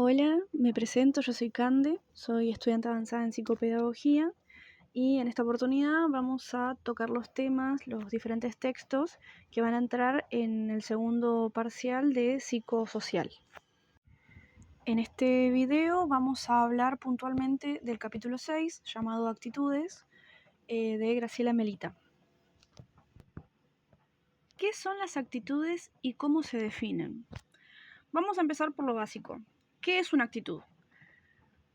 Hola, me presento, yo soy Cande, soy estudiante avanzada en psicopedagogía y en esta oportunidad vamos a tocar los temas, los diferentes textos que van a entrar en el segundo parcial de psicosocial. En este video vamos a hablar puntualmente del capítulo 6 llamado Actitudes de Graciela Melita. ¿Qué son las actitudes y cómo se definen? Vamos a empezar por lo básico. ¿Qué es una actitud?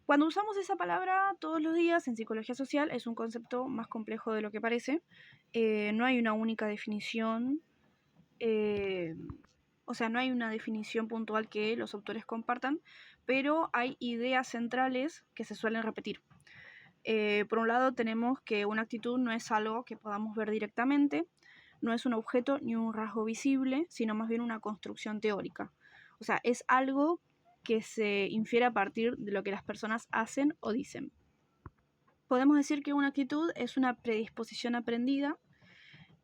Cuando usamos esa palabra todos los días en psicología social es un concepto más complejo de lo que parece. No hay una única definición, no hay una definición puntual que los autores compartan, pero hay ideas centrales que se suelen repetir. Por un lado tenemos que una actitud no es algo que podamos ver directamente, no es un objeto ni un rasgo visible, sino más bien una construcción teórica. O sea, es algo que se infiere a partir de lo que las personas hacen o dicen. Podemos decir que una actitud es una predisposición aprendida,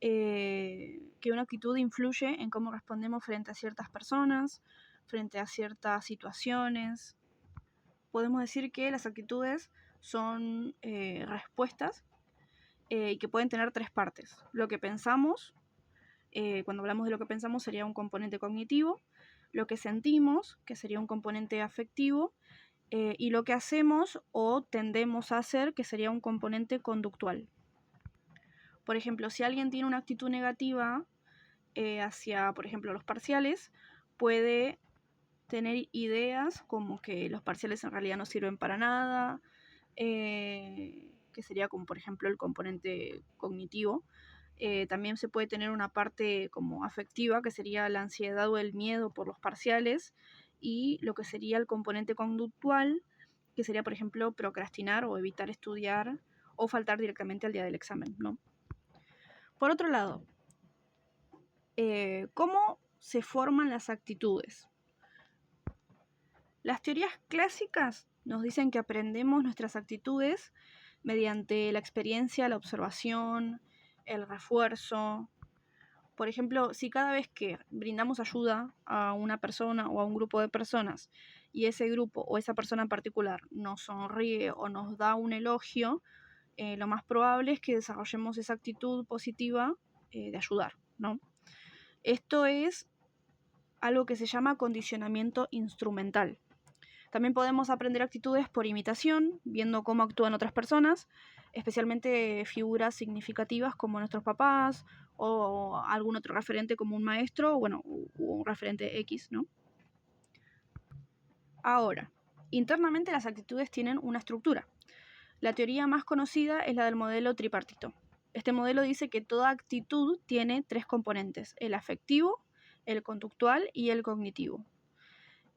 que una actitud influye en cómo respondemos frente a ciertas personas, frente a ciertas situaciones. Podemos decir que las actitudes son respuestas y que pueden tener tres partes. Lo que pensamos, cuando hablamos de lo que pensamos sería un componente cognitivo, lo que sentimos, que sería un componente afectivo, y lo que hacemos o tendemos a hacer, que sería un componente conductual. Por ejemplo, si alguien tiene una actitud negativa hacia, por ejemplo, los parciales, puede tener ideas como que los parciales en realidad no sirven para nada, que sería como, por ejemplo, el componente cognitivo. También se puede tener una parte como afectiva, que sería la ansiedad o el miedo por los parciales, y lo que sería el componente conductual, que sería, por ejemplo, procrastinar o evitar estudiar o faltar directamente al día del examen, ¿no? Por otro lado, ¿cómo se forman las actitudes? Las teorías clásicas nos dicen que aprendemos nuestras actitudes mediante la experiencia, la observación, el refuerzo. Por ejemplo, si cada vez que brindamos ayuda a una persona o a un grupo de personas y ese grupo o esa persona en particular nos sonríe o nos da un elogio, lo más probable es que desarrollemos esa actitud positiva de ayudar, ¿no? Esto es algo que se llama condicionamiento instrumental. También podemos aprender actitudes por imitación, viendo cómo actúan otras personas, especialmente figuras significativas como nuestros papás o algún otro referente como un maestro, o un referente X, ¿no? Ahora, internamente las actitudes tienen una estructura. La teoría más conocida es la del modelo tripartito. Este modelo dice que toda actitud tiene tres componentes: el afectivo, el conductual y el cognitivo.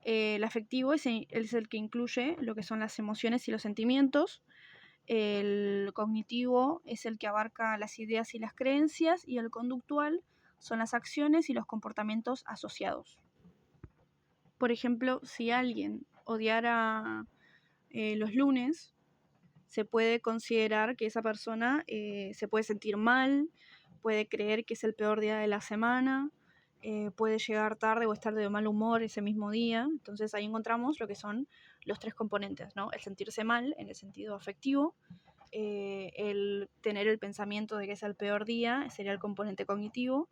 El afectivo es el que incluye lo que son las emociones y los sentimientos. El cognitivo es el que abarca las ideas y las creencias. Y el conductual son las acciones y los comportamientos asociados. Por ejemplo, si alguien odiara los lunes, se puede considerar que esa persona se puede sentir mal, puede creer que es el peor día de la semana, puede llegar tarde o estar de mal humor ese mismo día. Entonces ahí encontramos lo que son los tres componentes, ¿no? El sentirse mal en el sentido afectivo, el tener el pensamiento de que es el peor día sería el componente cognitivo,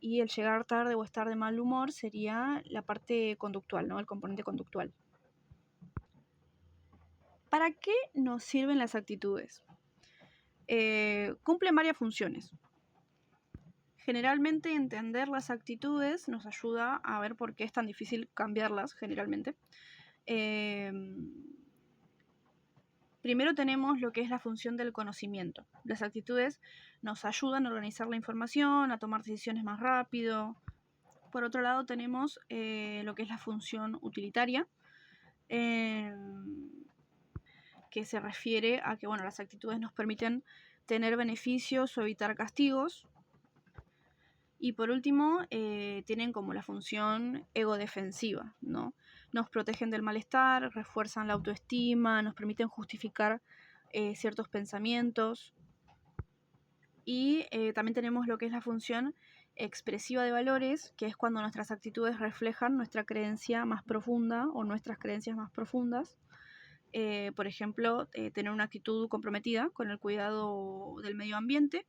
y el llegar tarde o estar de mal humor sería la parte conductual, ¿no? El componente conductual. ¿Para qué nos sirven las actitudes? Cumplen varias funciones. Generalmente entender las actitudes nos ayuda a ver por qué es tan difícil cambiarlas, generalmente. Primero tenemos lo que es la función del conocimiento. Las actitudes nos ayudan a organizar la información, a tomar decisiones más rápido. Por otro lado tenemos lo que es la función utilitaria, que se refiere a que las actitudes nos permiten tener beneficios o evitar castigos. Y por último, tienen como la función egodefensiva, ¿no? Nos protegen del malestar, refuerzan la autoestima, nos permiten justificar ciertos pensamientos. Y también tenemos lo que es la función expresiva de valores, que es cuando nuestras actitudes reflejan nuestra creencia más profunda o nuestras creencias más profundas. Por ejemplo, tener una actitud comprometida con el cuidado del medio ambiente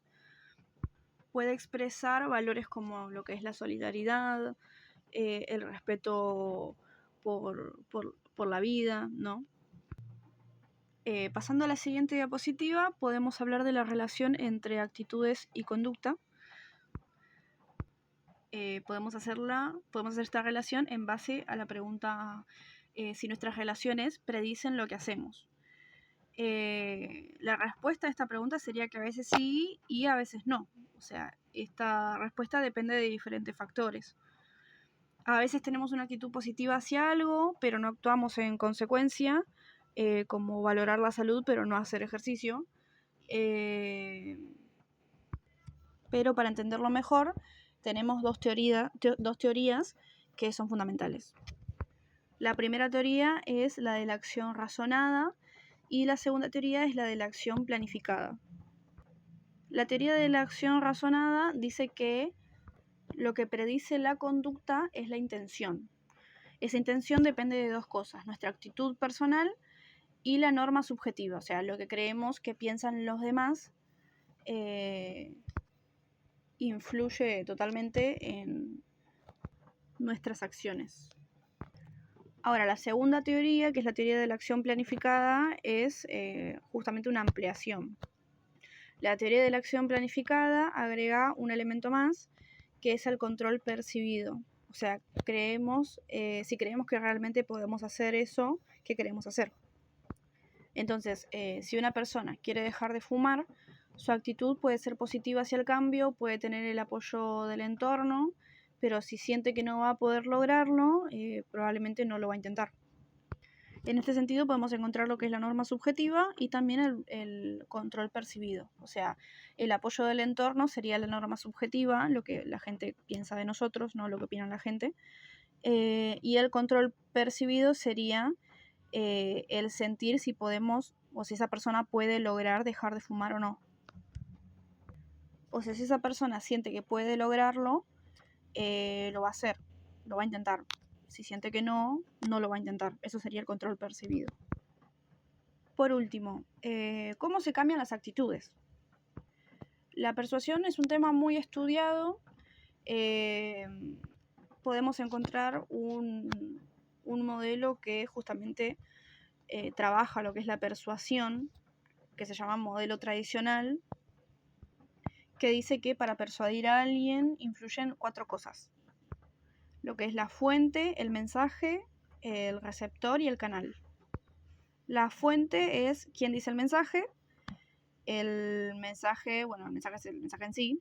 puede expresar valores como lo que es la solidaridad, el respeto por la vida, ¿no? Pasando a la siguiente diapositiva, podemos hablar de la relación entre actitudes y conducta. Podemos hacer esta relación en base a la pregunta si nuestras relaciones predicen lo que hacemos. La respuesta a esta pregunta sería que a veces sí y a veces no. O sea, esta respuesta depende de diferentes factores. A veces tenemos una actitud positiva hacia algo, pero no actuamos en consecuencia, como valorar la salud, pero no hacer ejercicio. Pero para entenderlo mejor, tenemos dos teorías que son fundamentales. La primera teoría es la de la acción razonada y la segunda teoría es la de la acción planificada. La teoría de la acción razonada dice que lo que predice la conducta es la intención. Esa intención depende de dos cosas: nuestra actitud personal y la norma subjetiva, o sea, lo que creemos que piensan los demás influye totalmente en nuestras acciones. Ahora, la segunda teoría, que es la teoría de la acción planificada, es justamente una ampliación. La teoría de la acción planificada agrega un elemento más, que es el control percibido. O sea, si creemos que realmente podemos hacer eso que queremos hacer. Entonces, si una persona quiere dejar de fumar, su actitud puede ser positiva hacia el cambio, puede tener el apoyo del entorno, pero si siente que no va a poder lograrlo, probablemente no lo va a intentar. En este sentido podemos encontrar lo que es la norma subjetiva y también el control percibido. O sea, el apoyo del entorno sería la norma subjetiva, lo que la gente piensa de nosotros, no lo que opina la gente. Y el control percibido sería el sentir si podemos o si esa persona puede lograr dejar de fumar o no. O sea, si esa persona siente que puede lograrlo, lo va a hacer, lo va a intentar. Si siente que no, no lo va a intentar. Eso sería el control percibido. Por último, ¿cómo se cambian las actitudes? La persuasión es un tema muy estudiado. Podemos encontrar un modelo que justamente trabaja lo que es la persuasión, que se llama modelo tradicional, que dice que para persuadir a alguien influyen 4 cosas: lo que es la fuente, el mensaje, el receptor y el canal. La fuente es quien dice el mensaje. El mensaje es el mensaje en sí.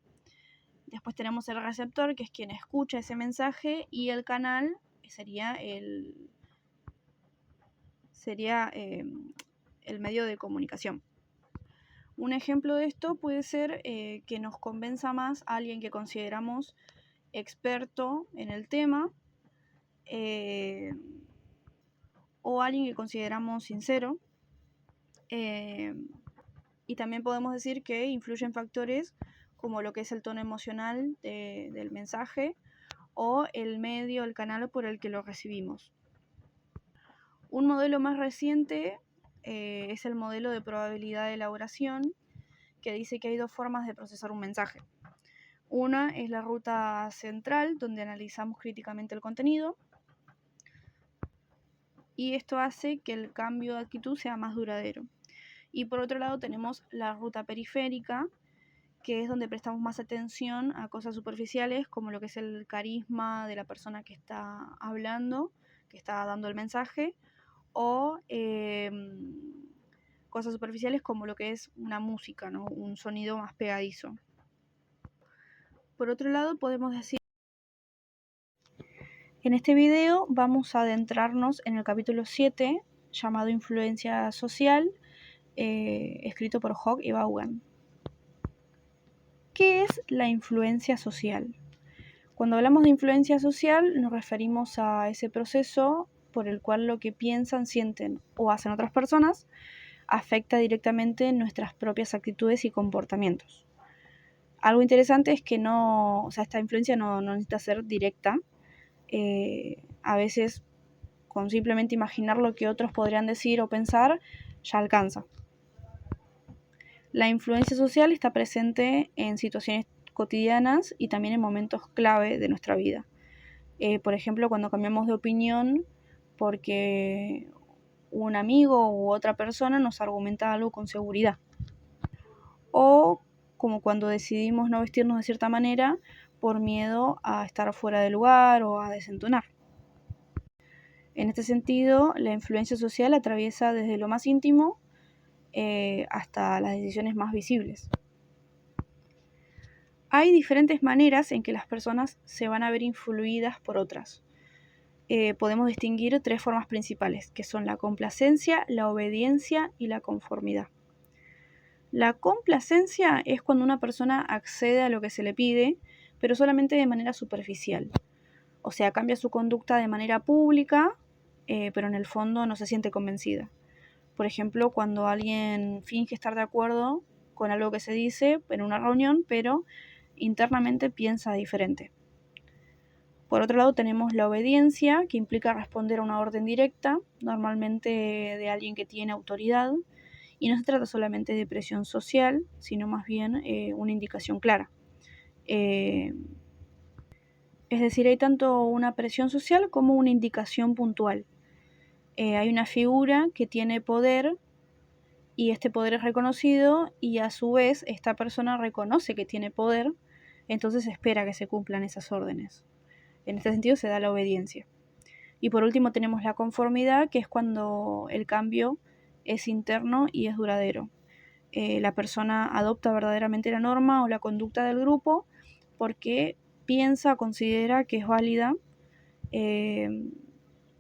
Después tenemos el receptor, que es quien escucha ese mensaje, y el canal sería el medio de comunicación. Un ejemplo de esto puede ser que nos convenza más a alguien que consideramos experto en el tema, o alguien que consideramos sincero. Y también podemos decir que influyen factores como lo que es el tono emocional del mensaje o el medio, el canal por el que lo recibimos. Un modelo más reciente es el modelo de probabilidad de elaboración, que dice que hay 2 formas de procesar un mensaje. Una es la ruta central, donde analizamos críticamente el contenido, y esto hace que el cambio de actitud sea más duradero. Y por otro lado tenemos la ruta periférica, que es donde prestamos más atención a cosas superficiales, como lo que es el carisma de la persona que está hablando, que está dando el mensaje, o cosas superficiales como lo que es una música, ¿no? Un sonido más pegadizo. Por otro lado, podemos decir... En este video vamos a adentrarnos en el capítulo 7, llamado Influencia Social, escrito por Hogg y Vaughan. ¿Qué es la influencia social? Cuando hablamos de influencia social nos referimos a ese proceso por el cual lo que piensan, sienten o hacen otras personas afecta directamente nuestras propias actitudes y comportamientos. Algo interesante es que esta influencia no necesita ser directa. A veces, con simplemente imaginar lo que otros podrían decir o pensar, ya alcanza. La influencia social está presente en situaciones cotidianas y también en momentos clave de nuestra vida. Por ejemplo, cuando cambiamos de opinión porque un amigo u otra persona nos argumenta algo con seguridad. O como cuando decidimos no vestirnos de cierta manera por miedo a estar fuera de lugar o a desentonar. En este sentido, la influencia social atraviesa desde lo más íntimo hasta las decisiones más visibles. Hay diferentes maneras en que las personas se van a ver influidas por otras. Podemos distinguir 3 formas principales, que son la complacencia, la obediencia y la conformidad. La complacencia es cuando una persona accede a lo que se le pide, pero solamente de manera superficial. O sea, cambia su conducta de manera pública, pero en el fondo no se siente convencida. Por ejemplo, cuando alguien finge estar de acuerdo con algo que se dice en una reunión, pero internamente piensa diferente. Por otro lado, tenemos la obediencia, que implica responder a una orden directa, normalmente de alguien que tiene autoridad, y no se trata solamente de presión social, sino más bien una indicación clara. Es decir, hay tanto una presión social como una indicación puntual. Hay una figura que tiene poder y este poder es reconocido y a su vez esta persona reconoce que tiene poder, entonces espera que se cumplan esas órdenes. En este sentido se da la obediencia. Y por último tenemos la conformidad, que es cuando el cambio es interno y es duradero. La persona adopta verdaderamente la norma o la conducta del grupo porque piensa, considera que es válida,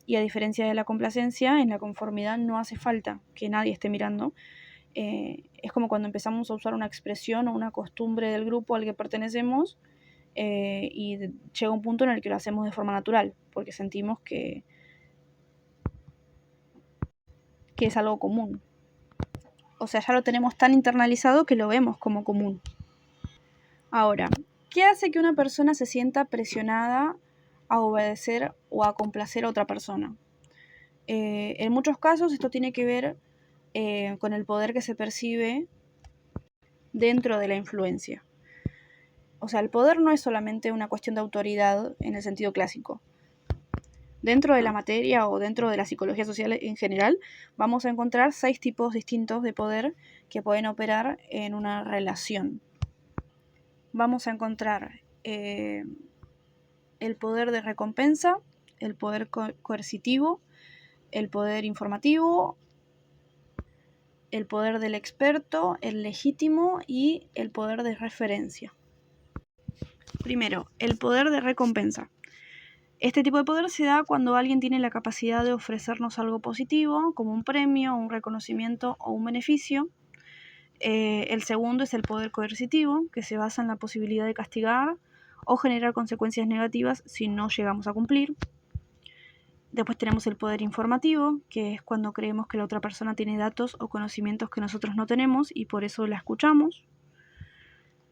y a diferencia de la complacencia, en la conformidad no hace falta que nadie esté mirando. Es como cuando empezamos a usar una expresión o una costumbre del grupo al que pertenecemos, y llega un punto en el que lo hacemos de forma natural, porque sentimos que es algo común. O sea, ya lo tenemos tan internalizado que lo vemos como común. Ahora, ¿qué hace que una persona se sienta presionada a obedecer o a complacer a otra persona? En muchos casos esto tiene que ver con el poder que se percibe dentro de la influencia. O sea, el poder no es solamente una cuestión de autoridad en el sentido clásico. Dentro de la materia o dentro de la psicología social en general, vamos a encontrar 6 tipos distintos de poder que pueden operar en una relación. Vamos a encontrar el poder de recompensa, el poder coercitivo, el poder informativo, el poder del experto, el legítimo y el poder de referencia. Primero, el poder de recompensa. Este tipo de poder se da cuando alguien tiene la capacidad de ofrecernos algo positivo, como un premio, un reconocimiento o un beneficio. El segundo es el poder coercitivo, que se basa en la posibilidad de castigar o generar consecuencias negativas si no llegamos a cumplir. Después tenemos el poder informativo, que es cuando creemos que la otra persona tiene datos o conocimientos que nosotros no tenemos y por eso la escuchamos.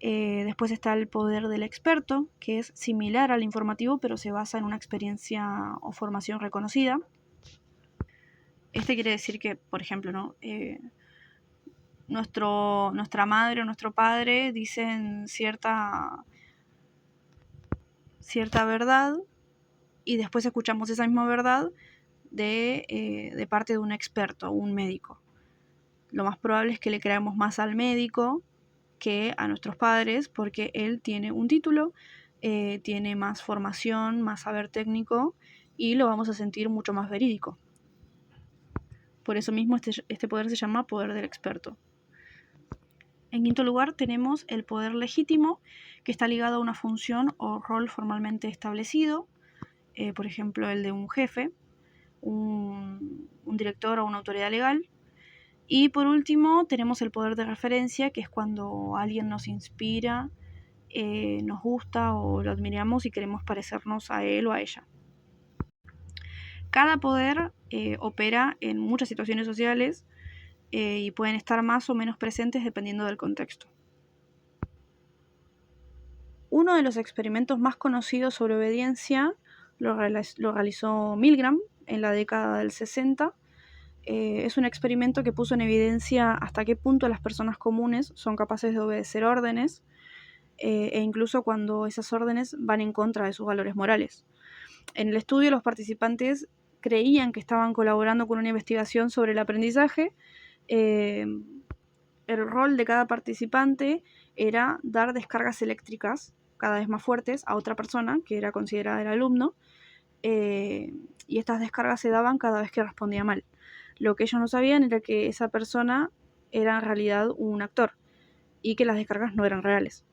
Después está el poder del experto, que es similar al informativo, pero se basa en una experiencia o formación reconocida. Este quiere decir que, por ejemplo, ¿no? Nuestra madre o nuestro padre dicen cierta verdad y después escuchamos esa misma verdad de parte de un experto, un médico. Lo más probable es que le creamos más al médico que a nuestros padres porque él tiene un título, tiene más formación, más saber técnico y lo vamos a sentir mucho más verídico. Por eso mismo este poder se llama poder del experto. En quinto lugar tenemos el poder legítimo, que está ligado a una función o rol formalmente establecido, por ejemplo el de un jefe, un director o una autoridad legal. Y por último tenemos el poder de referencia, que es cuando alguien nos inspira, nos gusta o lo admiramos y queremos parecernos a él o a ella. Cada poder opera en muchas situaciones sociales y pueden estar más o menos presentes dependiendo del contexto. Uno de los experimentos más conocidos sobre obediencia lo realizó Milgram en la década del 60. Es un experimento que puso en evidencia hasta qué punto las personas comunes son capaces de obedecer órdenes, e incluso cuando esas órdenes van en contra de sus valores morales. En el estudio, los participantes creían que estaban colaborando con una investigación sobre el aprendizaje. El rol de cada participante era dar descargas eléctricas cada vez más fuertes a otra persona que era considerada el alumno, y estas descargas se daban cada vez que respondía mal. Lo que ellos no sabían era que esa persona era en realidad un actor y que las descargas no eran reales.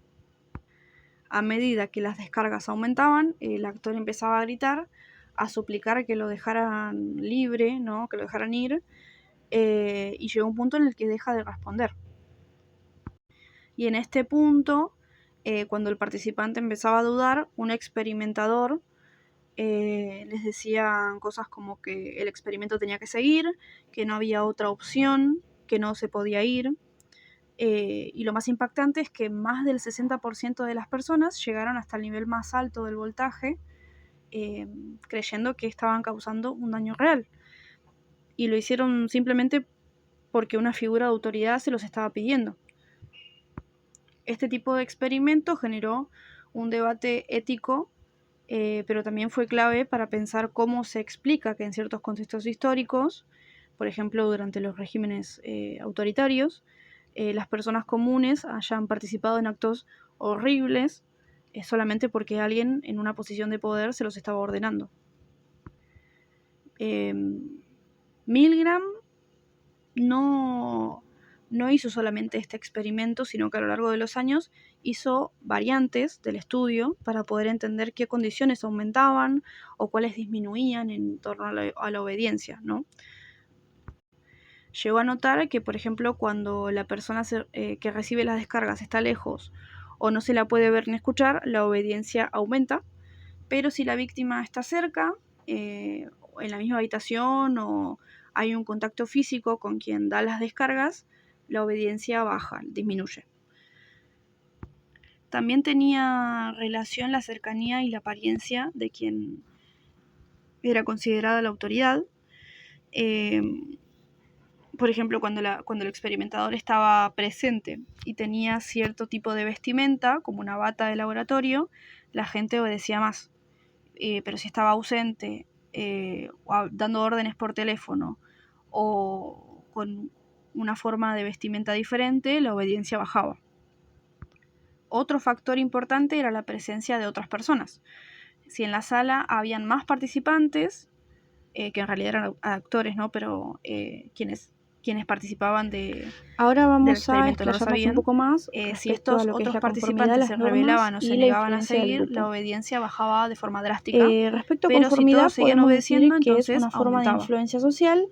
A medida que las descargas aumentaban, el actor empezaba a gritar, a suplicar que lo dejaran libre, ¿no? Que lo dejaran ir, y llegó un punto en el que deja de responder. Y en este punto, cuando el participante empezaba a dudar, un experimentador les decía cosas como que el experimento tenía que seguir, que no había otra opción, que no se podía ir. Y lo más impactante es que más del 60% de las personas llegaron hasta el nivel más alto del voltaje, creyendo que estaban causando un daño real. Y lo hicieron simplemente porque una figura de autoridad se los estaba pidiendo. Este tipo de experimento generó un debate ético, pero también fue clave para pensar cómo se explica que en ciertos contextos históricos, por ejemplo durante los regímenes autoritarios, las personas comunes hayan participado en actos horribles solamente porque alguien en una posición de poder se los estaba ordenando. Milgram no hizo solamente este experimento, sino que a lo largo de los años hizo variantes del estudio para poder entender qué condiciones aumentaban o cuáles disminuían en torno a la obediencia, ¿no? Llegó a notar que, por ejemplo, cuando la persona que recibe las descargas está lejos o no se la puede ver ni escuchar, la obediencia aumenta, pero si la víctima está cerca, en la misma habitación o hay un contacto físico con quien da las descargas, la obediencia baja, disminuye. También tenía relación la cercanía y la apariencia de quien era considerada la autoridad. Por ejemplo, cuando el experimentador estaba presente y tenía cierto tipo de vestimenta, como una bata de laboratorio, la gente obedecía más. Pero si estaba ausente, dando órdenes por teléfono o con una forma de vestimenta diferente, la obediencia bajaba. Otro factor importante era la presencia de otras personas. Si en la sala habían más participantes, que en realidad eran actores, ¿no? Pero quienes participaban Ahora del vamos a experimento no lo explayarnos un sabían, poco más si respecto a estos lo que es otros la conformidad de participantes las se normas rebelaban o se y la negaban a influencia del seguir, la grupo. obediencia bajaba de forma drástica, Respecto a pero si conformidad, todos seguían podemos obedeciendo, decir que es entonces una forma de aumentaba. influencia social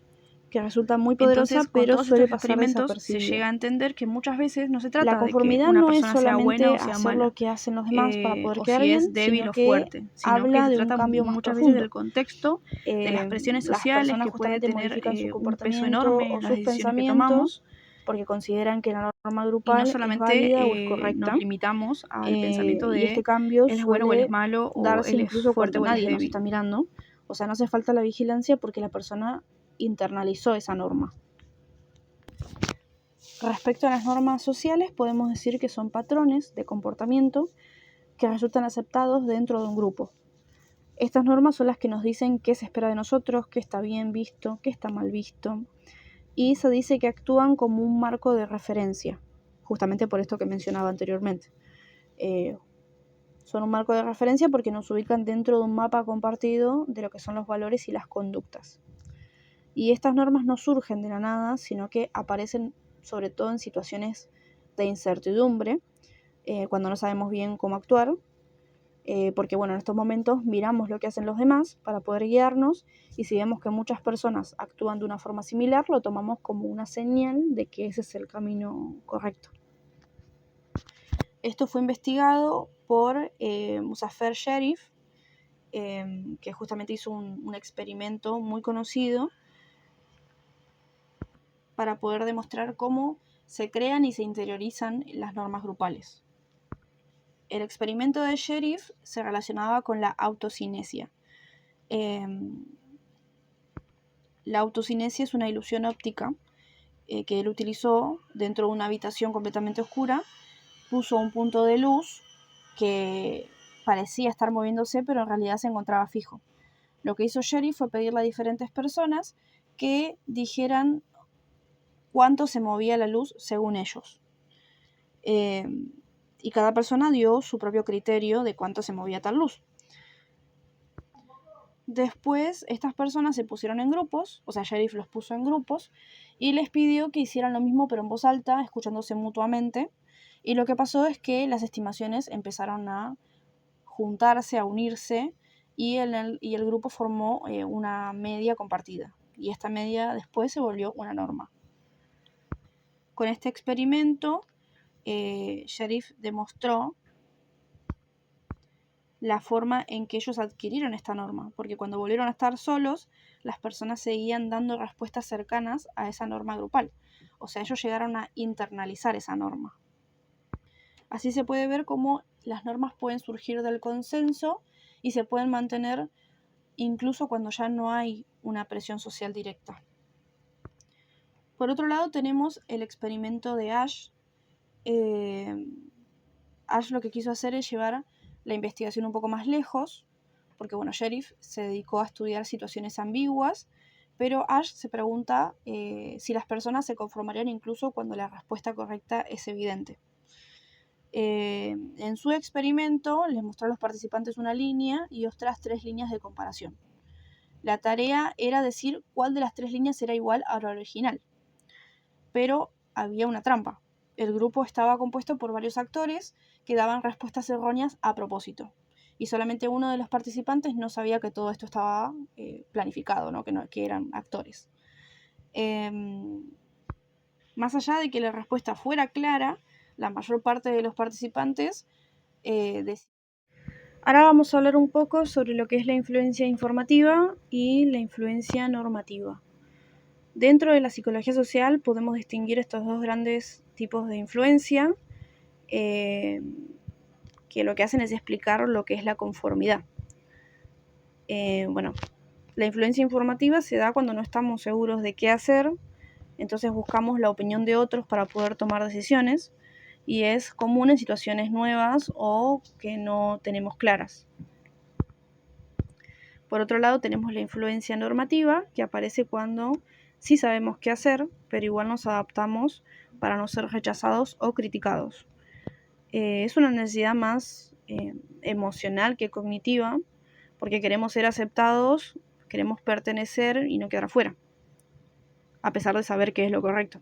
que resulta muy Entonces, poderosa, con pero todos suele estos pasar experimentos se desapercibida. llega a entender que muchas veces no se La trata de que conformidad una no es persona sea buena solamente o sea hacer mala, lo que hacen los demás para poder o quedar si es bien, débil sino o que fuerte, sino que habla se de un trata cambio más muchas veces profundo. del contexto, de las presiones Las sociales personas que puede justamente tener modifican su un peso comportamiento enorme o en las sus decisiones que tomamos, pensamientos porque consideran que la norma y no grupal es válida o es solamente nos correcta. limitamos al pensamiento Y de este cambio él es bueno o él es suele malo, o darse él es incluso fuerte cuando o él es nadie nos está débil. mirando. O sea, no hace falta la vigilancia porque la persona internalizó esa norma. Respecto a las normas sociales, podemos decir que son patrones de comportamiento que resultan aceptados dentro de un grupo. Estas normas son las que nos dicen qué se espera de nosotros, qué está bien visto, qué está mal visto. Y se dice que actúan como un marco de referencia, justamente por esto que mencionaba anteriormente. Son un marco de referencia porque nos ubican dentro de un mapa compartido de lo que son los valores y las conductas. Y estas normas no surgen de la nada, sino que aparecen sobre todo en situaciones de incertidumbre, cuando no sabemos bien cómo actuar, porque bueno, en estos momentos miramos lo que hacen los demás para poder guiarnos, y si vemos que muchas personas actúan de una forma similar, lo tomamos como una señal de que ese es el camino correcto. Esto fue investigado por Muzaffer Sherif, que justamente hizo un experimento muy conocido para poder demostrar cómo se crean y se interiorizan las normas grupales. el experimento de Sheriff se relacionaba con la autocinesia. La autocinesia es una ilusión óptica que él utilizó dentro de una habitación completamente oscura. Puso un punto de luz que parecía estar moviéndose, pero en realidad se encontraba fijo. Lo que hizo Sheriff fue pedirle a diferentes personas que dijeran cuánto se movía la luz según ellos. Y cada persona dio su propio criterio de cuánto se movía tal luz. Después estas personas se pusieron en grupos, o sea, Sheriff los puso en grupos y les pidió que hicieran lo mismo pero en voz alta, escuchándose mutuamente. Y lo que pasó es que las estimaciones empezaron a juntarse, a unirse y el grupo formó una media compartida. Y esta media después se volvió una norma. Con este experimento, Sheriff demostró la forma en que ellos adquirieron esta norma, porque cuando volvieron a estar solos, las personas seguían dando respuestas cercanas a esa norma grupal. O sea, ellos llegaron a internalizar esa norma. Así se puede ver cómo las normas pueden surgir del consenso y se pueden mantener incluso cuando ya no hay una presión social directa. Por otro lado tenemos el experimento de Ash. Ash lo que quiso hacer es llevar la investigación un poco más lejos, porque bueno, Sheriff se dedicó a estudiar situaciones ambiguas, pero Ash se pregunta si las personas se conformarían incluso cuando la respuesta correcta es evidente. En su experimento les mostró a los participantes una línea y otras 3 líneas de comparación. La tarea era decir cuál de las 3 líneas era igual a la original, pero había una trampa. El grupo estaba compuesto por varios actores que daban respuestas erróneas a propósito. Y solamente uno de los participantes no sabía que todo esto estaba planificado, ¿no? Que eran actores. Más allá de que la respuesta fuera clara, la mayor parte de los participantes Ahora vamos a hablar un poco sobre lo que es la influencia informativa y la influencia normativa. Dentro de la psicología social podemos distinguir estos dos grandes tipos de influencia, que lo que hacen es explicar lo que es la conformidad. La influencia informativa se da cuando no estamos seguros de qué hacer, entonces buscamos la opinión de otros para poder tomar decisiones, y es común en situaciones nuevas o que no tenemos claras. Por otro lado, tenemos la influencia normativa, que aparece cuando sí sabemos qué hacer, pero igual nos adaptamos para no ser rechazados o criticados. Es una necesidad más emocional que cognitiva, porque queremos ser aceptados, queremos pertenecer y no quedar afuera, a pesar de saber qué es lo correcto.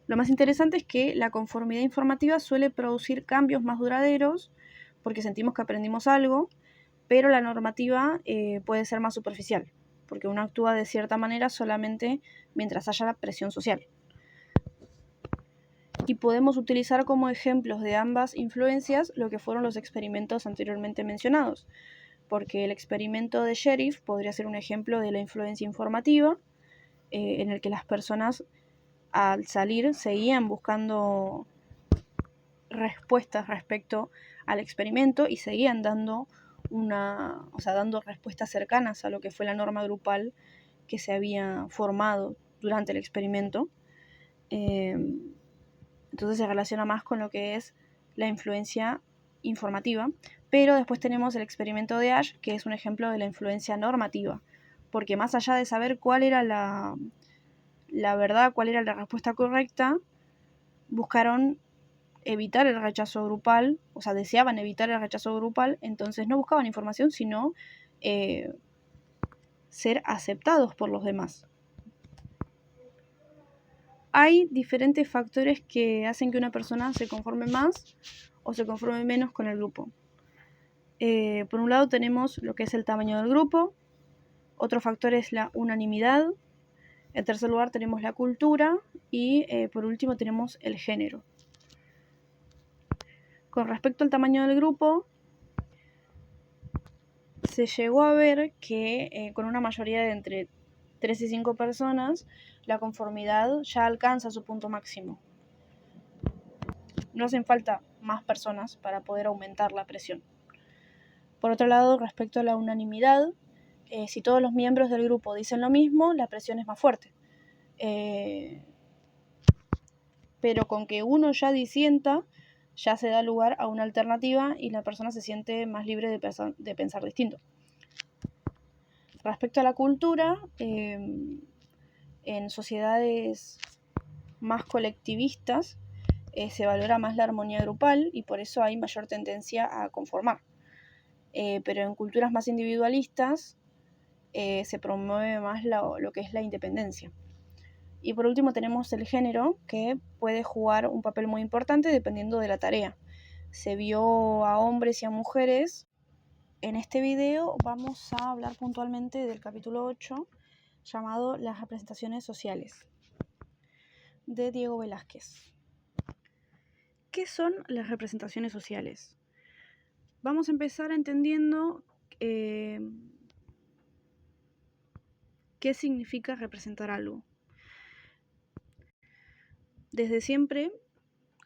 Lo más interesante es que la conformidad informativa suele producir cambios más duraderos, porque sentimos que aprendimos algo, pero la normativa puede ser más superficial, porque uno actúa de cierta manera solamente mientras haya presión social. Y podemos utilizar como ejemplos de ambas influencias lo que fueron los experimentos anteriormente mencionados, porque el experimento de Sheriff podría ser un ejemplo de la influencia informativa, en el que las personas al salir seguían buscando respuestas respecto al experimento y seguían dando respuestas cercanas a lo que fue la norma grupal que se había formado durante el experimento. Entonces se relaciona más con lo que es la influencia informativa, pero después tenemos el experimento de Ash, que es un ejemplo de la influencia normativa, porque más allá de saber cuál era la verdad, cuál era la respuesta correcta, buscaron evitar el rechazo grupal, o sea, deseaban evitar el rechazo grupal, entonces no buscaban información, sino ser aceptados por los demás. Hay diferentes factores que hacen que una persona se conforme más o se conforme menos con el grupo. Por un lado tenemos lo que es el tamaño del grupo, otro factor es la unanimidad, en tercer lugar tenemos la cultura y por último tenemos el género. Con respecto al tamaño del grupo, se llegó a ver que con una mayoría de entre 3 y 5 personas, la conformidad ya alcanza su punto máximo. No hacen falta más personas para poder aumentar la presión. Por otro lado, respecto a la unanimidad, si todos los miembros del grupo dicen lo mismo, la presión es más fuerte. Pero con que uno ya disienta, ya se da lugar a una alternativa y la persona se siente más libre de pensar distinto. Respecto a la cultura, en sociedades más colectivistas se valora más la armonía grupal y por eso hay mayor tendencia a conformar. Pero en culturas más individualistas se promueve más lo que es la independencia. Y por último tenemos el género, que puede jugar un papel muy importante dependiendo de la tarea. Se vio a hombres y a mujeres. En este video vamos a hablar puntualmente del capítulo 8, llamado Las representaciones sociales, de Diego Velázquez. ¿Qué son las representaciones sociales? Vamos a empezar entendiendo qué significa representar algo. Desde siempre,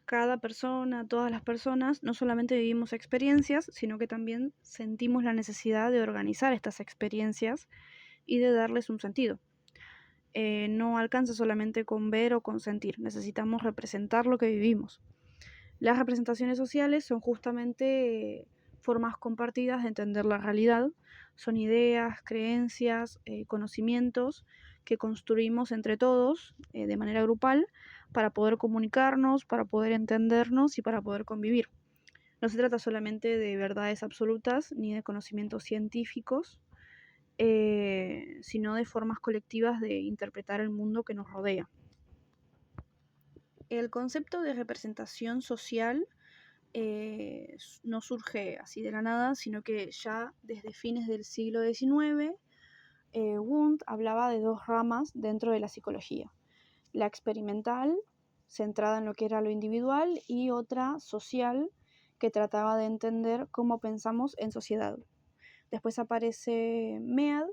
cada persona, todas las personas, no solamente vivimos experiencias, sino que también sentimos la necesidad de organizar estas experiencias y de darles un sentido. No alcanza solamente con ver o con sentir, necesitamos representar lo que vivimos. Las representaciones sociales son justamente formas compartidas de entender la realidad, son ideas, creencias, conocimientos que construimos entre todos de manera grupal para poder comunicarnos, para poder entendernos y para poder convivir. No se trata solamente de verdades absolutas ni de conocimientos científicos, sino de formas colectivas de interpretar el mundo que nos rodea. El concepto de representación social no surge así de la nada, sino que ya desde fines del siglo XIX, Wundt hablaba de dos ramas dentro de la psicología. La experimental, centrada en lo que era lo individual, y otra social, que trataba de entender cómo pensamos en sociedad. Después aparece Mead,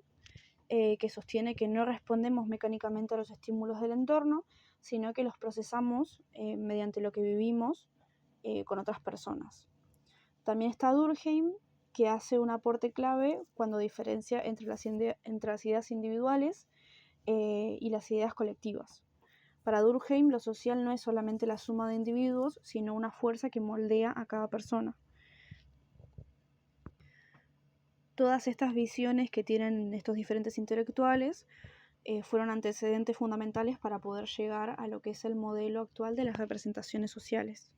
que sostiene que no respondemos mecánicamente a los estímulos del entorno, sino que los procesamos mediante lo que vivimos con otras personas. También está Durkheim, que hace un aporte clave cuando diferencia entre las ideas individuales y las ideas colectivas. Para Durkheim, lo social no es solamente la suma de individuos, sino una fuerza que moldea a cada persona. Todas estas visiones que tienen estos diferentes intelectuales fueron antecedentes fundamentales para poder llegar a lo que es el modelo actual de las representaciones sociales.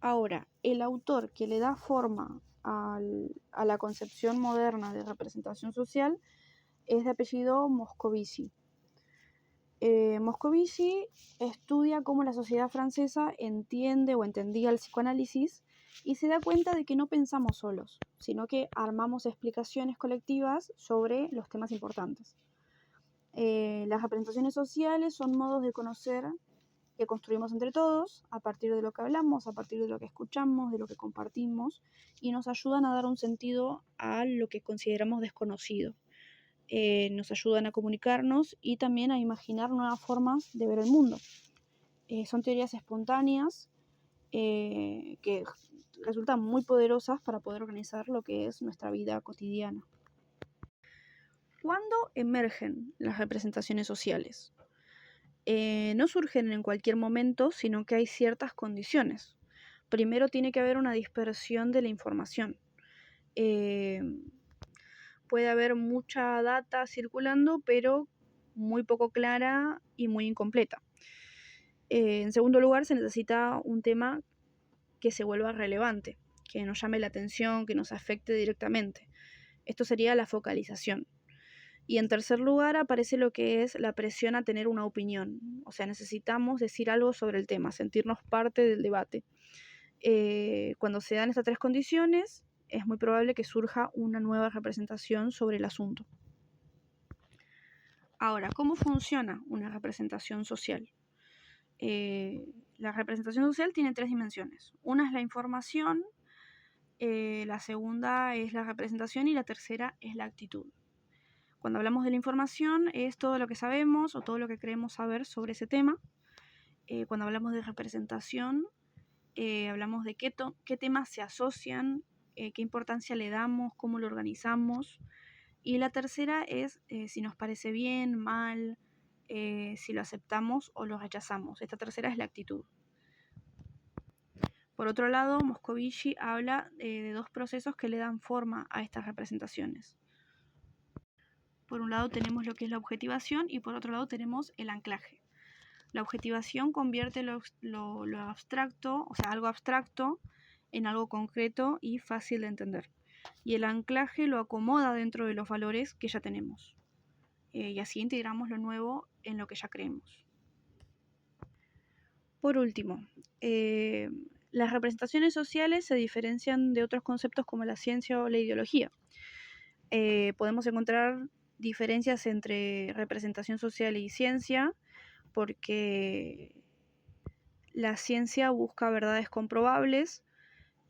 Ahora, el autor que le da forma a la concepción moderna de representación social es de apellido Moscovici. Moscovici estudia cómo la sociedad francesa entiende o entendía el psicoanálisis y se da cuenta de que no pensamos solos, sino que armamos explicaciones colectivas sobre los temas importantes. Las representaciones sociales son modos de conocer que construimos entre todos a partir de lo que hablamos, a partir de lo que escuchamos, de lo que compartimos, y nos ayudan a dar un sentido a lo que consideramos desconocido. Nos ayudan a comunicarnos y también a imaginar nuevas formas de ver el mundo. Son teorías espontáneas que resultan muy poderosas para poder organizar lo que es nuestra vida cotidiana. ¿Cuándo emergen las representaciones sociales? No surgen en cualquier momento, sino que hay ciertas condiciones. Primero tiene que haber una dispersión de la información. Puede haber mucha data circulando, pero muy poco clara y muy incompleta. En segundo lugar, se necesita un tema que se vuelva relevante, que nos llame la atención, que nos afecte directamente. Esto sería la focalización. Y en tercer lugar aparece lo que es la presión a tener una opinión. O sea, necesitamos decir algo sobre el tema, sentirnos parte del debate. Cuando se dan estas tres condiciones, es muy probable que surja una nueva representación sobre el asunto. Ahora, ¿cómo funciona una representación social? La representación social tiene tres dimensiones. Una es la información, la segunda es la representación y la tercera es la actitud. Cuando hablamos de la información es todo lo que sabemos o todo lo que creemos saber sobre ese tema. Cuando hablamos de representación hablamos de qué temas se asocian, qué importancia le damos, cómo lo organizamos. Y la tercera es si nos parece bien, mal, si lo aceptamos o lo rechazamos. Esta tercera es la actitud. Por otro lado, Moscovici habla de dos procesos que le dan forma a estas representaciones. Por un lado tenemos lo que es la objetivación y por otro lado tenemos el anclaje. La objetivación convierte lo abstracto, o sea, algo abstracto, en algo concreto y fácil de entender. Y el anclaje lo acomoda dentro de los valores que ya tenemos. Y así integramos lo nuevo en lo que ya creemos. Por último, las representaciones sociales se diferencian de otros conceptos como la ciencia o la ideología. Podemos encontrar diferencias entre representación social y ciencia porque la ciencia busca verdades comprobables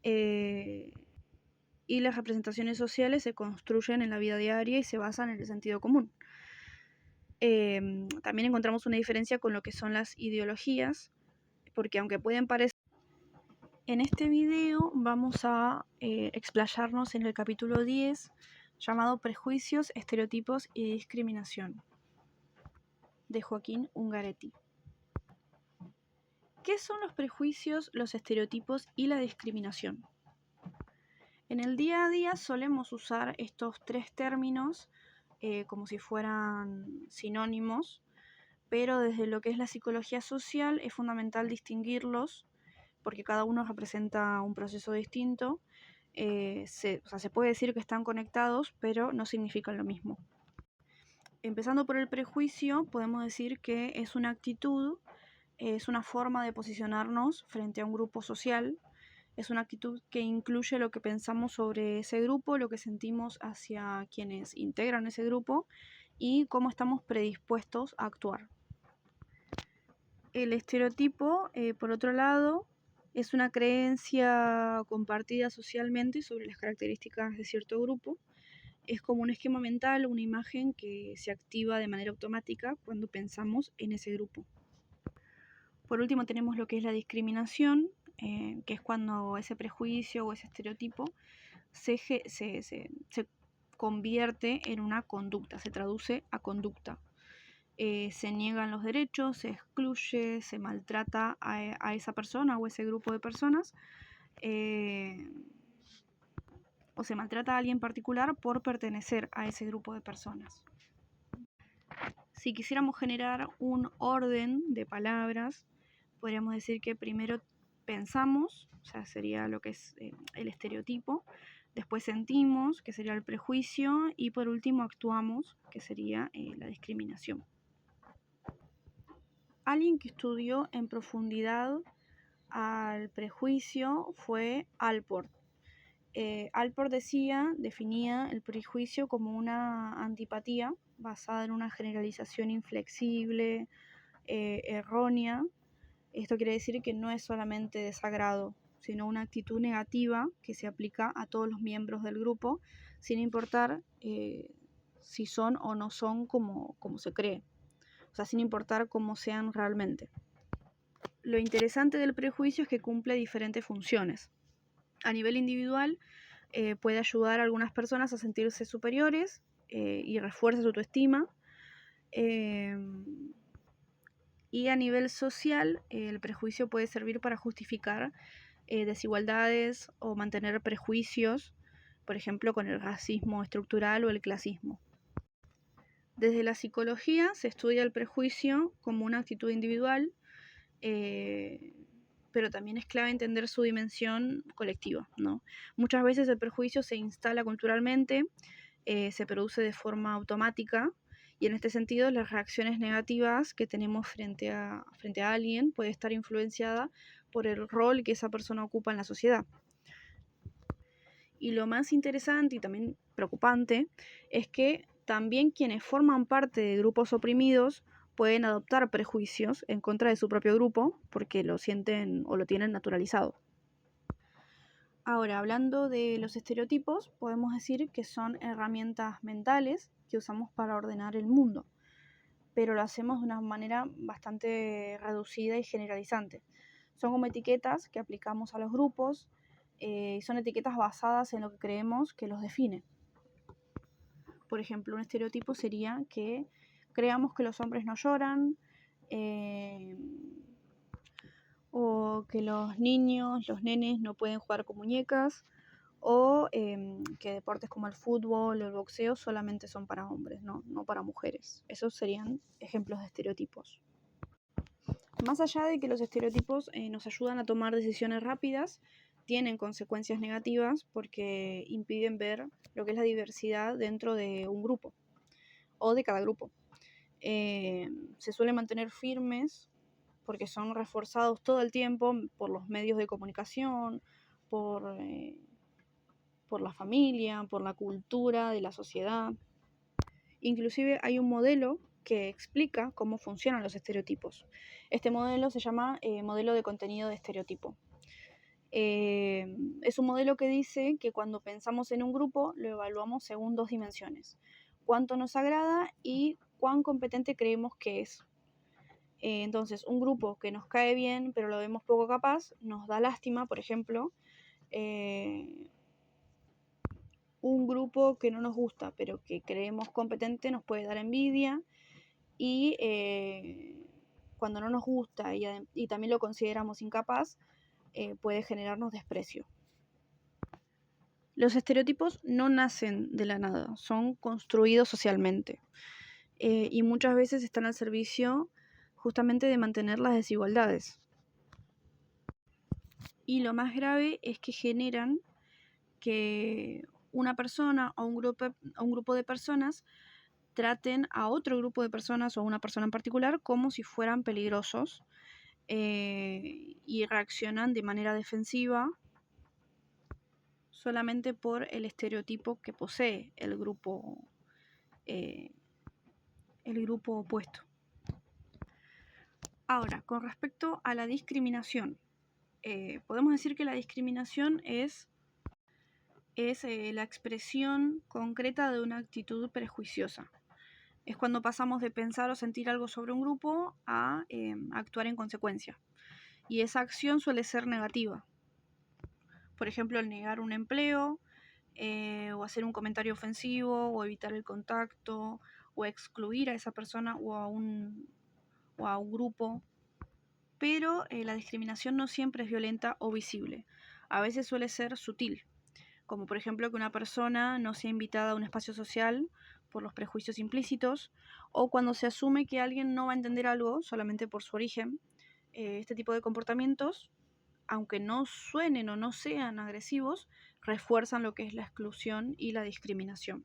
y las representaciones sociales se construyen en la vida diaria y se basan en el sentido común. También encontramos una diferencia con lo que son las ideologías, porque aunque pueden parecer... En este video vamos a explayarnos en el capítulo 10, llamado Prejuicios, Estereotipos y Discriminación, de Joaquín Ungaretti. ¿Qué son los prejuicios, los estereotipos y la discriminación? En el día a día solemos usar estos tres términos como si fueran sinónimos, pero desde lo que es la psicología social es fundamental distinguirlos porque cada uno representa un proceso distinto. Se puede decir que están conectados, pero no significan lo mismo. Empezando por el prejuicio, podemos decir que es una actitud, es una forma de posicionarnos frente a un grupo social. Es una actitud que incluye lo que pensamos sobre ese grupo, lo que sentimos hacia quienes integran ese grupo y cómo estamos predispuestos a actuar. El estereotipo, por otro lado, es una creencia compartida socialmente sobre las características de cierto grupo. Es como un esquema mental, una imagen que se activa de manera automática cuando pensamos en ese grupo. Por último tenemos lo que es la discriminación, que es cuando ese prejuicio o ese estereotipo se convierte en una conducta, se traduce a conducta. Se niegan los derechos, se excluye, se maltrata a esa persona o ese grupo de personas, o se maltrata a alguien particular por pertenecer a ese grupo de personas. Si quisiéramos generar un orden de palabras, podríamos decir que primero pensamos, o sea, sería lo que es el estereotipo, después sentimos, que sería el prejuicio, y por último actuamos, que sería la discriminación. Alguien que estudió en profundidad al prejuicio fue Allport. Allport definía el prejuicio como una antipatía basada en una generalización inflexible, errónea. Esto quiere decir que no es solamente desagrado, sino una actitud negativa que se aplica a todos los miembros del grupo, sin importar si son o no son como se cree. O sea, sin importar cómo sean realmente. Lo interesante del prejuicio es que cumple diferentes funciones. A nivel individual, puede ayudar a algunas personas a sentirse superiores y refuerza su autoestima. Y a nivel social, el prejuicio puede servir para justificar desigualdades o mantener prejuicios, por ejemplo, con el racismo estructural o el clasismo. Desde la psicología se estudia el prejuicio como una actitud individual, pero también es clave entender su dimensión colectiva, ¿no? Muchas veces el prejuicio se instala culturalmente, se produce de forma automática, y en este sentido las reacciones negativas que tenemos frente a alguien puede estar influenciada por el rol que esa persona ocupa en la sociedad. Y lo más interesante y también preocupante es que también quienes forman parte de grupos oprimidos pueden adoptar prejuicios en contra de su propio grupo porque lo sienten o lo tienen naturalizado. Ahora, hablando de los estereotipos, podemos decir que son herramientas mentales que usamos para ordenar el mundo, pero lo hacemos de una manera bastante reducida y generalizante. Son como etiquetas que aplicamos a los grupos, son etiquetas basadas en lo que creemos que los define. Por ejemplo, un estereotipo sería que creamos que los hombres no lloran, o que los niños, los nenes no pueden jugar con muñecas, o que deportes como el fútbol o el boxeo solamente son para hombres, no para mujeres. Esos serían ejemplos de estereotipos. Más allá de que los estereotipos nos ayudan a tomar decisiones rápidas, tienen consecuencias negativas porque impiden ver lo que es la diversidad dentro de un grupo o de cada grupo. Se suelen mantener firmes porque son reforzados todo el tiempo por los medios de comunicación, por la familia, por la cultura de la sociedad. Inclusive hay un modelo que explica cómo funcionan los estereotipos. Este modelo se llama modelo de contenido de estereotipo. Es un modelo que dice que cuando pensamos en un grupo lo evaluamos según dos dimensiones: cuánto nos agrada y cuán competente creemos que es. Entonces, un grupo que nos cae bien pero lo vemos poco capaz, nos da lástima. Por ejemplo, un grupo que no nos gusta pero que creemos competente nos puede dar envidia, y cuando no nos gusta y también lo consideramos incapaz, puede generarnos desprecio. Los estereotipos no nacen de la nada, son construidos socialmente, y muchas veces están al servicio justamente de mantener las desigualdades. Y lo más grave es que generan que una persona o un grupo de personas traten a otro grupo de personas o a una persona en particular como si fueran peligrosos, y reaccionan de manera defensiva solamente por el estereotipo que posee el grupo opuesto. Ahora, con respecto a la discriminación, podemos decir que la discriminación es la expresión concreta de una actitud prejuiciosa. Es cuando pasamos de pensar o sentir algo sobre un grupo a actuar en consecuencia. Y esa acción suele ser negativa. Por ejemplo, el negar un empleo, o hacer un comentario ofensivo, o evitar el contacto, o excluir a esa persona o a un grupo. Pero la discriminación no siempre es violenta o visible. A veces suele ser sutil, como por ejemplo que una persona no sea invitada a un espacio social por los prejuicios implícitos, o cuando se asume que alguien no va a entender algo solamente por su origen. Este tipo de comportamientos, aunque no suenen o no sean agresivos, refuerzan lo que es la exclusión y la discriminación.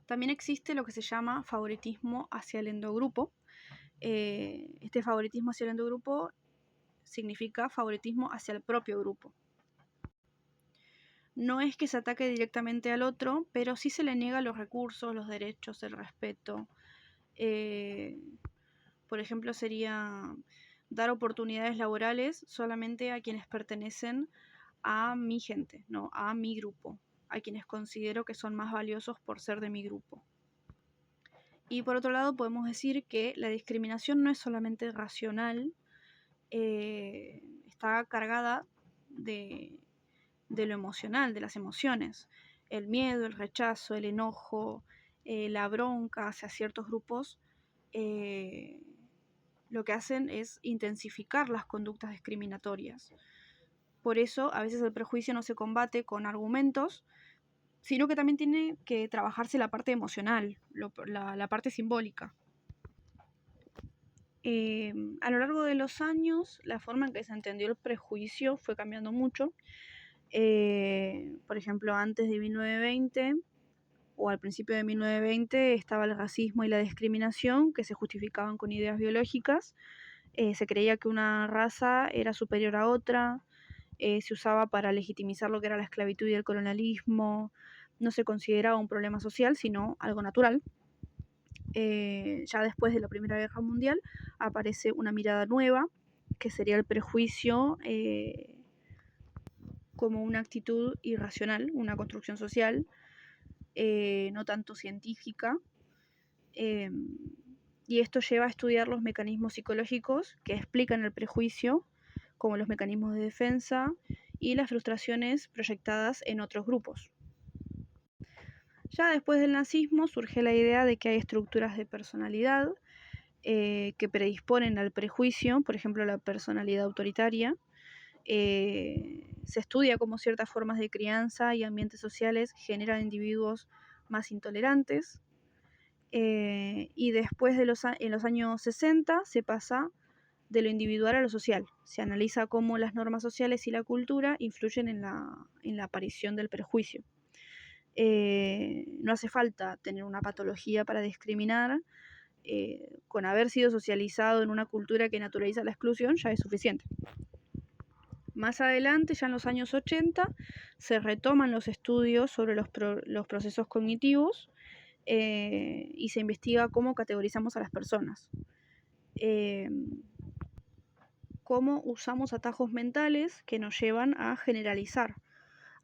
También existe lo que se llama favoritismo hacia el endogrupo. Este favoritismo hacia el endogrupo significa favoritismo hacia el propio grupo. No es que se ataque directamente al otro, pero sí se le niega los recursos, los derechos, el respeto. Por ejemplo, sería dar oportunidades laborales solamente a quienes pertenecen a mi gente, no a mi grupo, a quienes considero que son más valiosos por ser de mi grupo. Y por otro lado, podemos decir que la discriminación no es solamente racional, está cargada de lo emocional, de las emociones. El miedo, el rechazo, el enojo, la bronca hacia ciertos grupos, lo que hacen es intensificar las conductas discriminatorias. Por eso, a veces el prejuicio no se combate con argumentos, sino que también tiene que trabajarse la parte emocional, la parte simbólica. A lo largo de los años, la forma en que se entendió el prejuicio fue cambiando mucho. Por ejemplo, antes de 1920 o al principio de 1920 estaba el racismo y la discriminación, que se justificaban con ideas biológicas. Se creía que una raza era superior a otra, se usaba para legitimizar lo que era la esclavitud y el colonialismo. No se consideraba un problema social, sino algo natural. Ya después de la Primera Guerra Mundial aparece una mirada nueva, que sería el prejuicio como una actitud irracional, una construcción social, no tanto científica. Y esto lleva a estudiar los mecanismos psicológicos que explican el prejuicio, como los mecanismos de defensa y las frustraciones proyectadas en otros grupos. Ya después del nazismo surge la idea de que hay estructuras de personalidad que predisponen al prejuicio, por ejemplo la personalidad autoritaria. Se estudia cómo ciertas formas de crianza y ambientes sociales generan individuos más intolerantes. Y después en los años 60 se pasa de lo individual a lo social. Se analiza cómo las normas sociales y la cultura influyen en la aparición del prejuicio. No hace falta tener una patología para discriminar. Con haber sido socializado en una cultura que naturaliza la exclusión ya es suficiente. Más adelante, ya en los años 80, se retoman los estudios sobre los procesos cognitivos y se investiga cómo categorizamos a las personas. Cómo usamos atajos mentales que nos llevan a generalizar,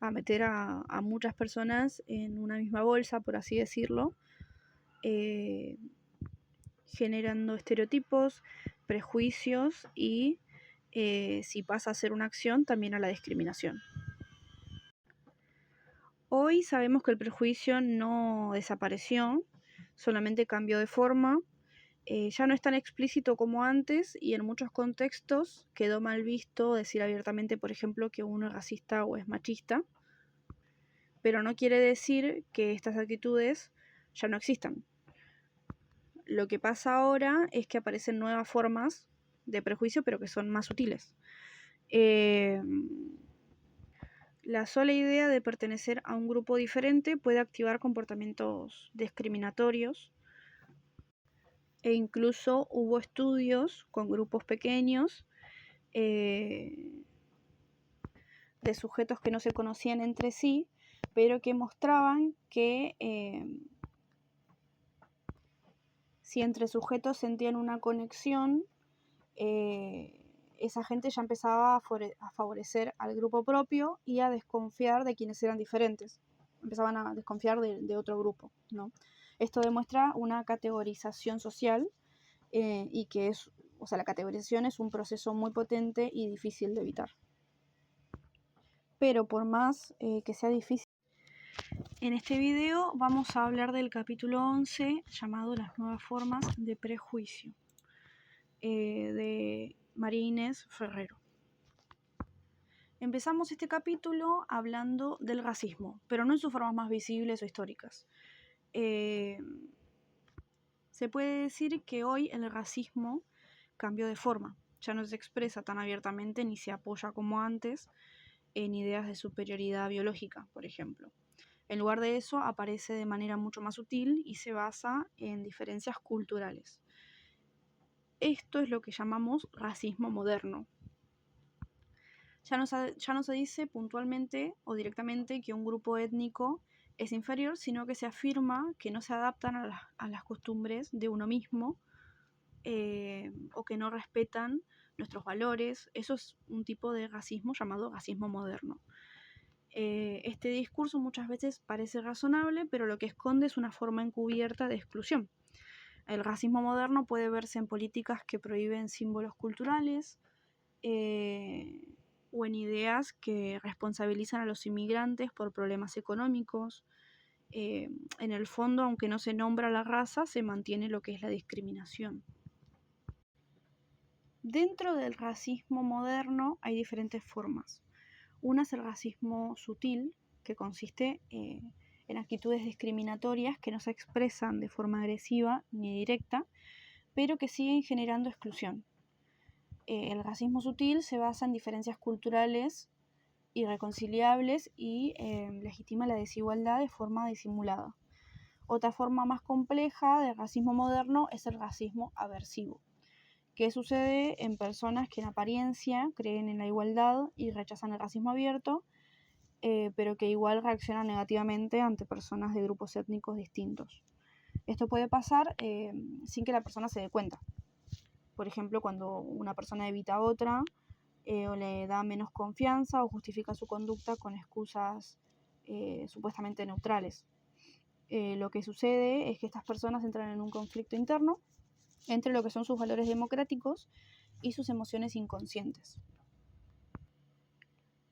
a meter a muchas personas en una misma bolsa, por así decirlo, generando estereotipos, prejuicios y, si pasa a ser una acción, también a la discriminación. Hoy sabemos que el prejuicio no desapareció, solamente cambió de forma. Ya no es tan explícito como antes y en muchos contextos quedó mal visto decir abiertamente, por ejemplo, que uno es racista o es machista, pero no quiere decir que estas actitudes ya no existan. Lo que pasa ahora es que aparecen nuevas formas de prejuicio, pero que son más sutiles. La sola idea de pertenecer a un grupo diferente puede activar comportamientos discriminatorios. E incluso hubo estudios con grupos pequeños de sujetos que no se conocían entre sí, pero que mostraban que si entre sujetos sentían una conexión, esa gente ya empezaba a favorecer al grupo propio y a desconfiar de quienes eran diferentes. Empezaban a desconfiar de otro grupo, ¿no? Esto demuestra una categorización social y que la categorización es un proceso muy potente y difícil de evitar. Pero por más que sea difícil, en este video vamos a hablar del capítulo 11 llamado Las nuevas formas de prejuicio, de María Inés Ferrero. Empezamos este capítulo hablando del racismo, pero no en sus formas más visibles o históricas. Se puede decir que hoy el racismo cambió de forma, ya no se expresa tan abiertamente ni se apoya como antes en ideas de superioridad biológica, por ejemplo. En lugar de eso, aparece de manera mucho más sutil y se basa en diferencias culturales. Esto es lo que llamamos racismo moderno. Ya no se dice puntualmente o directamente que un grupo étnico es inferior, sino que se afirma que no se adaptan a las costumbres de uno mismo o que no respetan nuestros valores. Eso es un tipo de racismo llamado racismo moderno. Este discurso muchas veces parece razonable, pero lo que esconde es una forma encubierta de exclusión. El racismo moderno puede verse en políticas que prohíben símbolos culturales o en ideas que responsabilizan a los inmigrantes por problemas económicos. En el fondo, aunque no se nombra la raza, se mantiene lo que es la discriminación. Dentro del racismo moderno hay diferentes formas. Una es el racismo sutil, que consiste en actitudes discriminatorias que no se expresan de forma agresiva ni directa, pero que siguen generando exclusión. El racismo sutil se basa en diferencias culturales irreconciliables y legitima la desigualdad de forma disimulada. Otra forma más compleja de racismo moderno es el racismo aversivo, que sucede en personas que en apariencia creen en la igualdad y rechazan el racismo abierto, pero que igual reaccionan negativamente ante personas de grupos étnicos distintos. Esto puede pasar sin que la persona se dé cuenta. Por ejemplo, cuando una persona evita a otra, o le da menos confianza o justifica su conducta con excusas supuestamente neutrales. Lo que sucede es que estas personas entran en un conflicto interno entre lo que son sus valores democráticos y sus emociones inconscientes.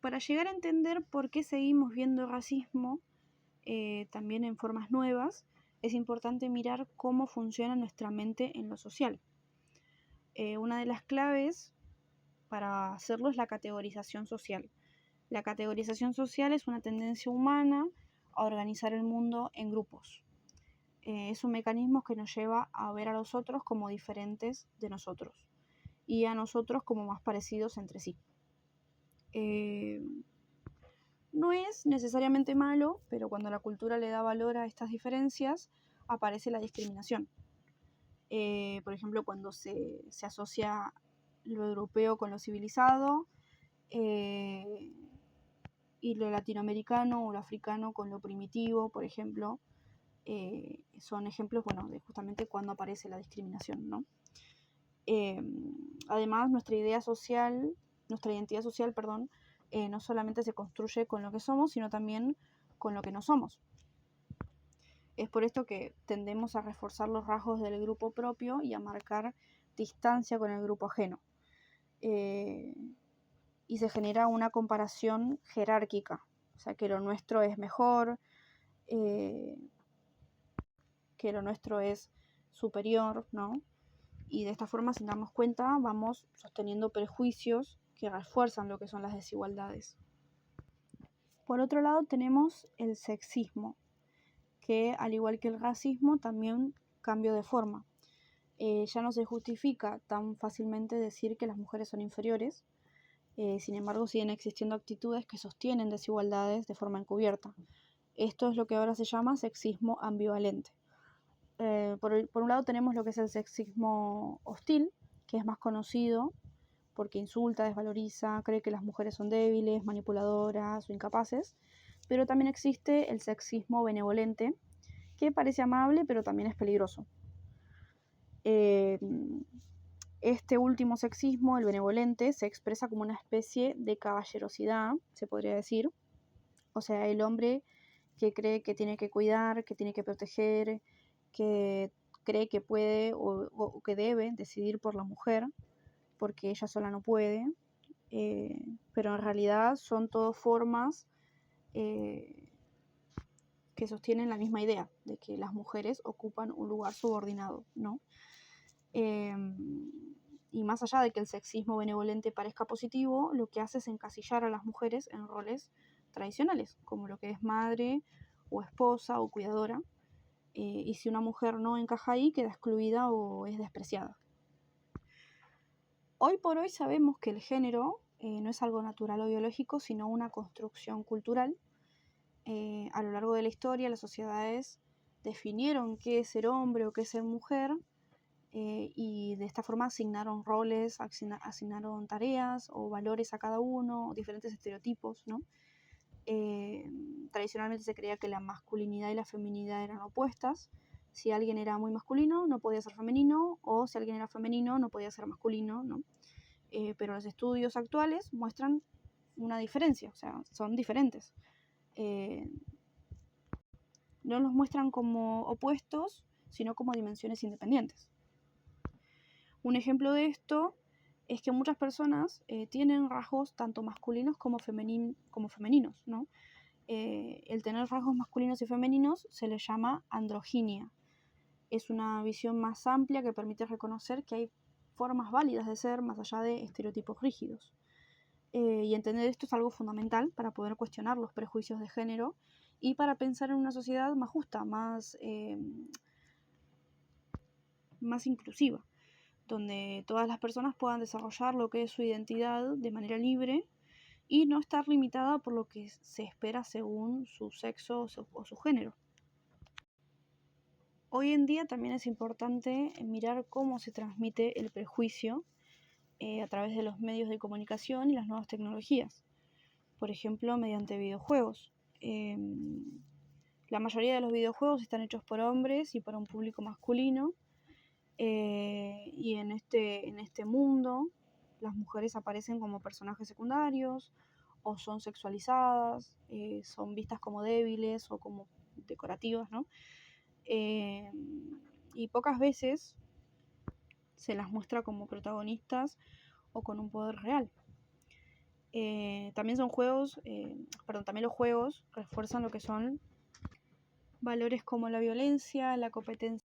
Para llegar a entender por qué seguimos viendo racismo, también en formas nuevas, es importante mirar cómo funciona nuestra mente en lo social. Una de las claves para hacerlo es la categorización social. La categorización social es una tendencia humana a organizar el mundo en grupos. Es un mecanismo que nos lleva a ver a los otros como diferentes de nosotros y a nosotros como más parecidos entre sí. No es necesariamente malo, pero cuando la cultura le da valor a estas diferencias, aparece la discriminación. Por ejemplo, cuando se asocia lo europeo con lo civilizado, y lo latinoamericano o lo africano con lo primitivo, por ejemplo, son ejemplos, bueno, de justamente cuando aparece la discriminación, ¿no? Además, nuestra identidad social, perdón, no solamente se construye con lo que somos, sino también con lo que no somos. Es por esto que tendemos a reforzar los rasgos del grupo propio y a marcar distancia con el grupo ajeno. Y se genera una comparación jerárquica, o sea, que lo nuestro es mejor, que lo nuestro es superior, ¿no? Y de esta forma, sin darnos cuenta, vamos sosteniendo prejuicios que refuerzan lo que son las desigualdades. Por otro lado, tenemos el sexismo, que al igual que el racismo, también cambia de forma. Ya no se justifica tan fácilmente decir que las mujeres son inferiores, sin embargo siguen existiendo actitudes que sostienen desigualdades de forma encubierta. Esto es lo que ahora se llama sexismo ambivalente. Por un lado tenemos lo que es el sexismo hostil, que es más conocido porque insulta, desvaloriza, cree que las mujeres son débiles, manipuladoras o incapaces, pero también existe el sexismo benevolente, que parece amable pero también es peligroso. Este último sexismo, el benevolente, se expresa como una especie de caballerosidad, se podría decir. O sea, el hombre que cree que tiene que cuidar, que tiene que proteger, que cree que puede o que debe decidir por la mujer, porque ella sola no puede. Pero en realidad son todas formas que sostienen la misma idea, de que las mujeres ocupan un lugar subordinado, ¿no? Y más allá de que el sexismo benevolente parezca positivo, lo que hace es encasillar a las mujeres en roles tradicionales, como lo que es madre o esposa o cuidadora, y si una mujer no encaja ahí, queda excluida o es despreciada. Hoy por hoy sabemos que el género no es algo natural o biológico, sino una construcción cultural. A lo largo de la historia, las sociedades definieron qué es ser hombre o qué es ser mujer, y de esta forma asignaron roles, asignaron tareas o valores a cada uno, diferentes estereotipos, ¿no? Tradicionalmente se creía que la masculinidad y la feminidad eran opuestas. Si alguien era muy masculino, no podía ser femenino, o si alguien era femenino, no podía ser masculino, ¿no? Pero los estudios actuales muestran una diferencia, o sea, son diferentes. No los muestran como opuestos, sino como dimensiones independientes. Un ejemplo de esto es que muchas personas tienen rasgos tanto masculinos como femeninos, ¿no? El tener rasgos masculinos y femeninos se le llama androginia. Es una visión más amplia que permite reconocer que hay formas válidas de ser más allá de estereotipos rígidos. Y entender esto es algo fundamental para poder cuestionar los prejuicios de género y para pensar en una sociedad más justa, más inclusiva, donde todas las personas puedan desarrollar lo que es su identidad de manera libre y no estar limitada por lo que se espera según su sexo o su género. Hoy en día también es importante mirar cómo se transmite el prejuicio a través de los medios de comunicación y las nuevas tecnologías. Por ejemplo, mediante videojuegos. La mayoría de los videojuegos están hechos por hombres y para un público masculino. Y en este mundo las mujeres aparecen como personajes secundarios o son sexualizadas, son vistas como débiles o como decorativas, ¿no? Y pocas veces se las muestra como protagonistas o con un poder real. También son juegos, también los juegos refuerzan lo que son valores como la violencia, la competencia